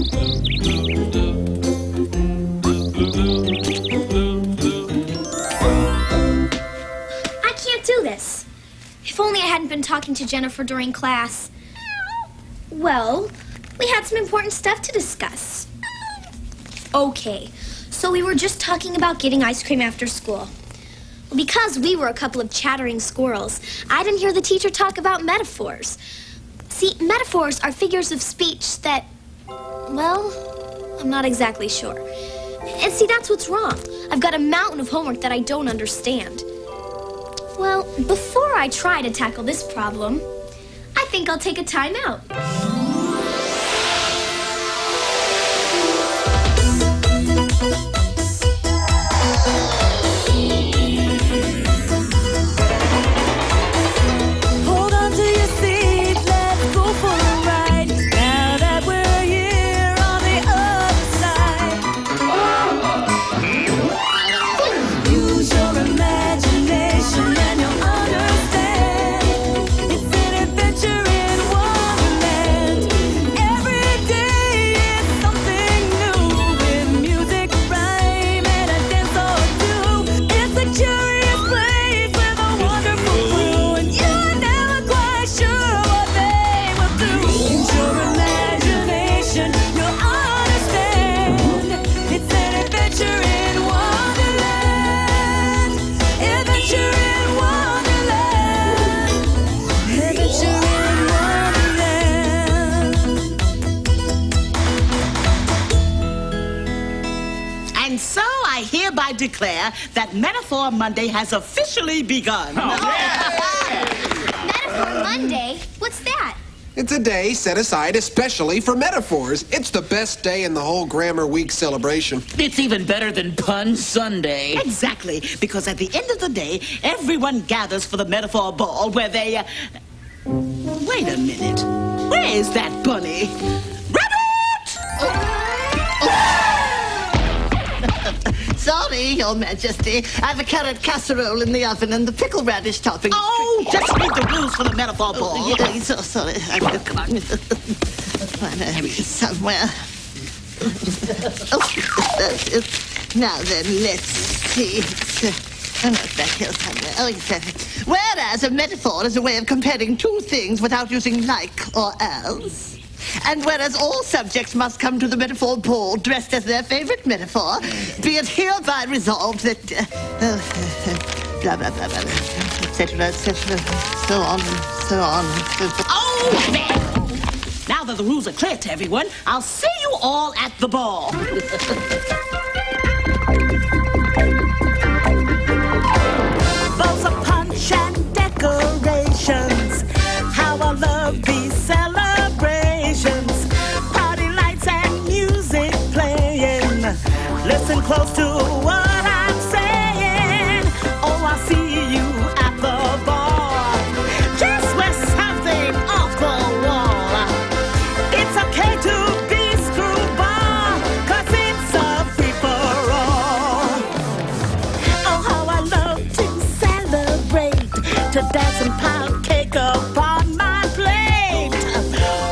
I can't do this. If only I hadn't been talking to Jennifer during class. Well, we had some important stuff to discuss. Okay, so we were just talking about getting ice cream after school. Because we were a couple of chattering squirrels, I didn't hear the teacher talk about metaphors. See, metaphors are figures of speech that, well, I'm not exactly sure. And see, that's what's wrong. I've got a mountain of homework that I don't understand. Well, before I try to tackle this problem, I think I'll take a time out. Declare that Metaphor Monday has officially begun. Oh, yeah. Metaphor Monday? What's that? It's a day set aside especially for metaphors. It's the best day in the whole Grammar Week celebration. It's even better than Pun Sunday. Exactly, because at the end of the day, everyone gathers for the Metaphor Ball where they... Wait a minute. Where is that bunny? Rabbit! Sorry, Your Majesty. I've a carrot casserole in the oven and the pickle radish topping. Oh, just read the rules for the Metaphor Ball. Oh, yeah, so sorry. Come on. Somewhere. Oh, that's it. Now then, let's see. I'm not back here somewhere. Oh, exactly. Whereas a metaphor is a way of comparing two things without using like or as. And whereas all subjects must come to the Metaphor Ball dressed as their favorite metaphor, be it hereby resolved that, blah, blah, blah, blah, etc., so on, so on. Oh, there! Now that the rules are clear to everyone, I'll see you all at the ball. Balls of punch and decorations. How I love these celebrations. Party lights and music playing. Listen close to what I'm saying. Oh, I'll see you at the ball. Just wear something off the wall. It's okay to be screwball, 'cause it's a free-for-all. Oh, how I love to celebrate, to dance and pound cake upon my plate.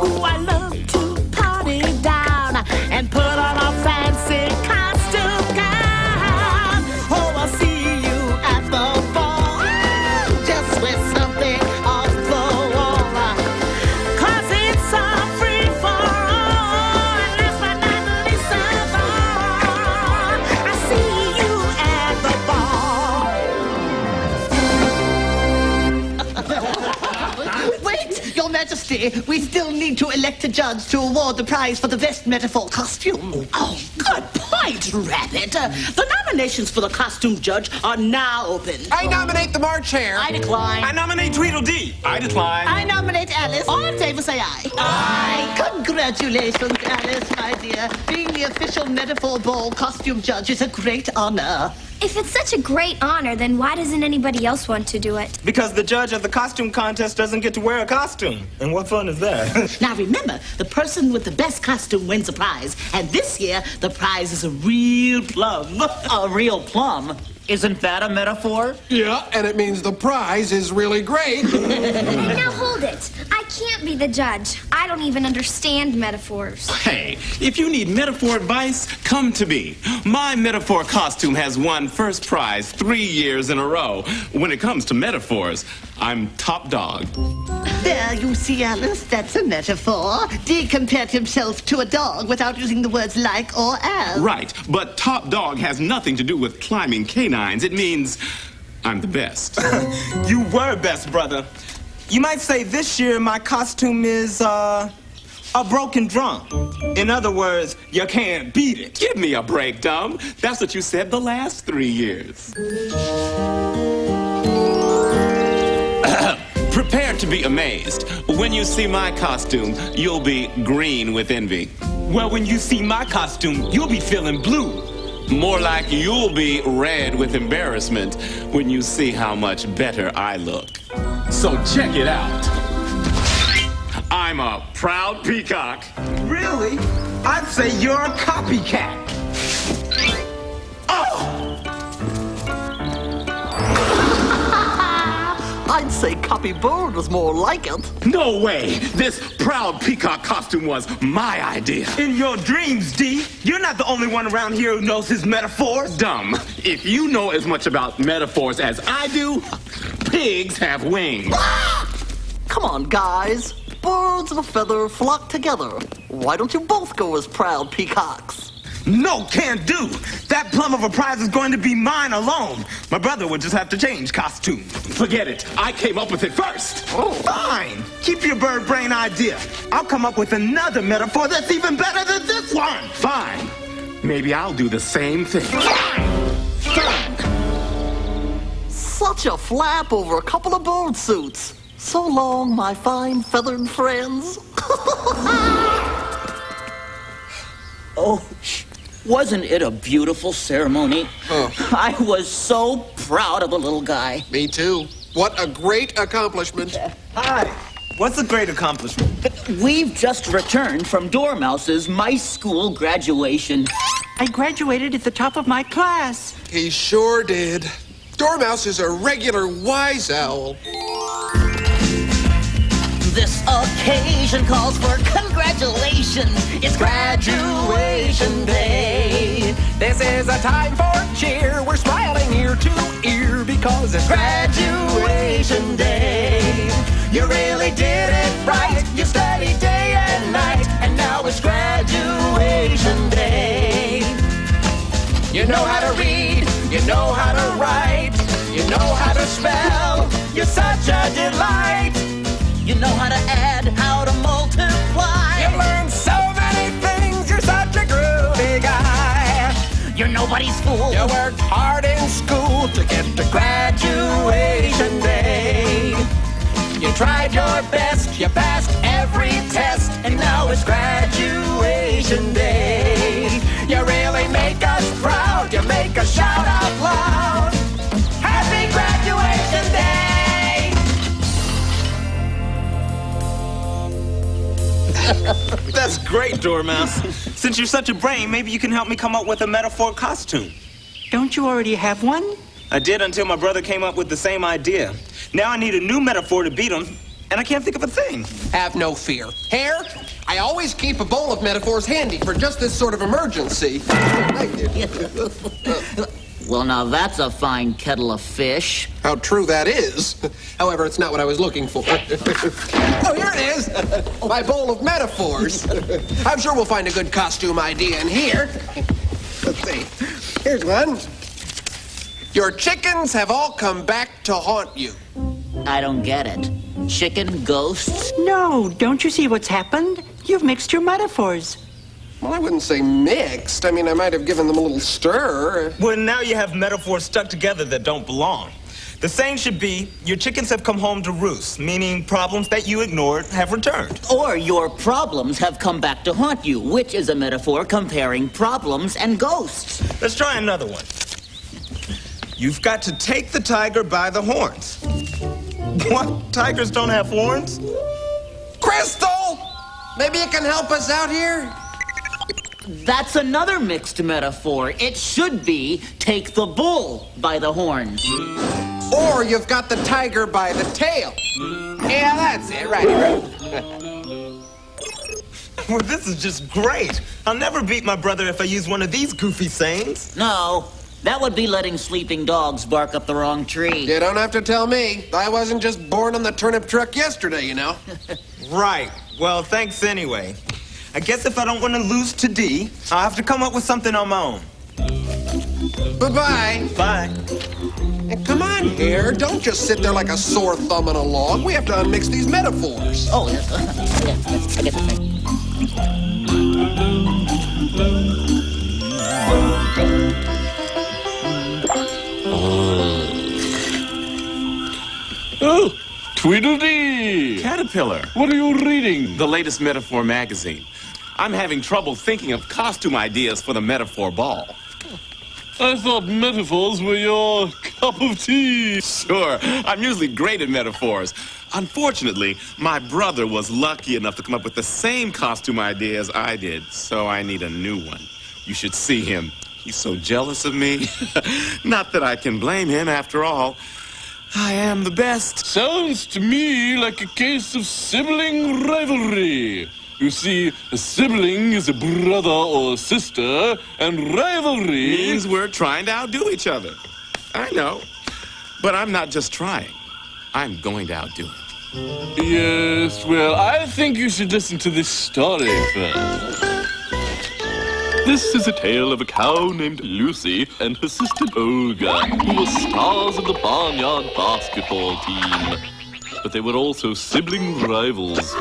Ooh, I love to party down and put on a fancy costume gown. Oh, I'll see you at the ball. Just with something off the wall, 'cause it's a free-for-all. And last but not least of all, I see you at the ball. Wait, Your Majesty, we still need to elect a judge to award the prize for the best metaphor costume. Oh, good point, Rabbit. The nominations for the costume judge are now open. I nominate the March Hare. I decline. I nominate Tweedledee. I decline. I nominate Alice. All in favor, say aye. Aye. Congratulations, Alice, my dear. Being the official Metaphor Ball costume judge is a great honor. If it's such a great honor, then why doesn't anybody else want to do it? Because the judge at the costume contest doesn't get to wear a costume. And what fun is that? Now remember, the person with the best costume wins a prize. And this year, the prize is a real plum. A real plum. Isn't that a metaphor? Yeah, and it means the prize is really great. Now hold it. I can't be the judge. I don't even understand metaphors. Hey, if you need metaphor advice, come to me. My metaphor costume has won first prize 3 years in a row. When it comes to metaphors, I'm top dog. There, you see, Alice, that's a metaphor. Dee compared himself to a dog without using the words like or as. Right, but top dog has nothing to do with climbing canines. It means I'm the best. You were best, brother. You might say this year my costume is, a broken drum. In other words, you can't beat it. Give me a break, dumb. That's what you said the last 3 years. Prepare to be amazed. When you see my costume, you'll be green with envy. Well, when you see my costume, you'll be feeling blue. More like you'll be red with embarrassment when you see how much better I look. So check it out. I'm a proud peacock. Really? I'd say you're a copycat. I'd say Copy Bird was more like it. No way! This proud peacock costume was my idea. In your dreams, Dee. You're not the only one around here who knows his metaphors. Dumb. If you know as much about metaphors as I do, pigs have wings. Come on, guys. Birds of a feather flock together. Why don't you both go as proud peacocks? No, can't do. That plum of a prize is going to be mine alone. My brother would just have to change costume. Forget it. I came up with it first. Oh, fine. Keep your bird brain idea. I'll come up with another metaphor that's even better than this one. Fine. Maybe I'll do the same thing. Fine. Such a flap over a couple of bird suits. So long, my fine feathered friends. Oh, wasn't it a beautiful ceremony? I was so proud of the little guy. Me too. What a great accomplishment. Hi. What's a great accomplishment? We've just returned from Dormouse's My School graduation. I graduated at the top of my class. He sure did. Dormouse is a regular wise owl. This occasion calls for congratulations. It's graduation day. This is a time for cheer. We're smiling ear to ear because it's Graduation day. You really did it right. You studied day and night, and now it's graduation day. You know how to read, you know how to write, you know how to spell. You're such a delight. You know how to add, how to multiply. You learn so many things. You're such a groovy guy. You're nobody's fool. You worked hard in school to get to graduation day. You tried your best, you passed every test, and now it's graduation day. You really make us proud, you make us shout out loud. Happy graduation day! That's great, Dormouse. Since you're such a brain, maybe you can help me come up with a metaphor costume. Don't you already have one? I did until my brother came up with the same idea. Now I need a new metaphor to beat him, and I can't think of a thing. Have no fear. Hare, I always keep a bowl of metaphors handy for just this sort of emergency. Well, now that's a fine kettle of fish. How true that is. However, it's not what I was looking for. Oh, here it is. My bowl of metaphors. I'm sure we'll find a good costume idea in here. Let's see. Here's one. Your chickens have all come back to haunt you. I don't get it. Chicken ghosts? No, don't you see what's happened? You've mixed your metaphors. Well, I wouldn't say mixed. I mean, I might have given them a little stir. Well, now you have metaphors stuck together that don't belong. The saying should be, your chickens have come home to roost, meaning problems that you ignored have returned. Or your problems have come back to haunt you, which is a metaphor comparing problems and ghosts. Let's try another one. You've got to take the tiger by the horns. What? Tigers don't have horns? Crystal! Maybe you can help us out here? That's another mixed metaphor. It should be take the bull by the horns. Or you've got the tiger by the tail. Yeah, that's it. Right. Well, this is just great. I'll never beat my brother if I use one of these goofy sayings. No, that would be letting sleeping dogs bark up the wrong tree. You don't have to tell me. I wasn't just born on the turnip truck yesterday, you know. Right. Well, thanks anyway. I guess if I don't want to lose to D, I'll have to come up with something on my own. Bye-bye. Bye. Hey, come on, Hare. Don't just sit there like a sore thumb on a log. We have to unmix these metaphors. Oh, yes. I get the thing. Oh, Tweedledee! Caterpillar. What are you reading? The latest Metaphor magazine. I'm having trouble thinking of costume ideas for the Metaphor ball. I thought metaphors were your cup of tea. Sure, I'm usually great at metaphors. Unfortunately, my brother was lucky enough to come up with the same costume idea as I did, so I need a new one. You should see him. He's so jealous of me. Not that I can blame him, after all. I am the best. Sounds to me like a case of sibling rivalry. You see, a sibling is a brother or sister, and rivalry means we're trying to outdo each other. I know. But I'm not just trying. I'm going to outdo him. Yes, well, I think you should listen to this story first. This is a tale of a cow named Lucy and her sister Olga, who were stars of the barnyard basketball team. But they were also sibling rivals,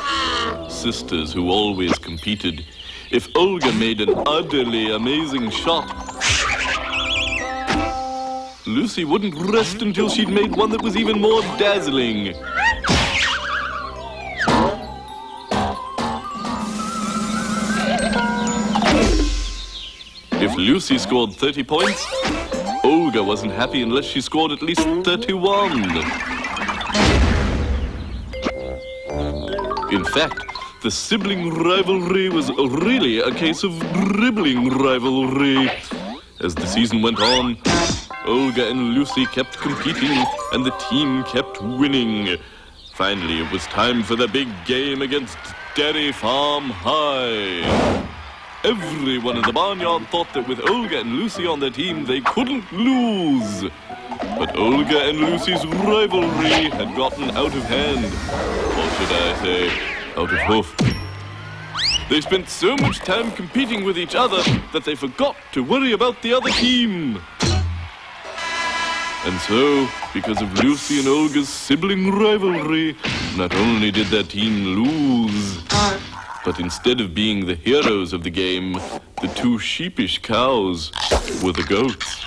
sisters who always competed. If Olga made an utterly amazing shot, Lucy wouldn't rest until she'd made one that was even more dazzling. If Lucy scored 30 points, Olga wasn't happy unless she scored at least 31. In fact, the sibling rivalry was really a case of dribbling rivalry. As the season went on, Olga and Lucy kept competing, and the team kept winning. Finally, it was time for the big game against Dairy Farm High. Everyone in the barnyard thought that with Olga and Lucy on their team, they couldn't lose. But Olga and Lucy's rivalry had gotten out of hand. Or should I say, out of hoof. They spent so much time competing with each other that they forgot to worry about the other team. And so, because of Lucy and Olga's sibling rivalry, not only did their team lose, but instead of being the heroes of the game, the two sheepish cows were the goats.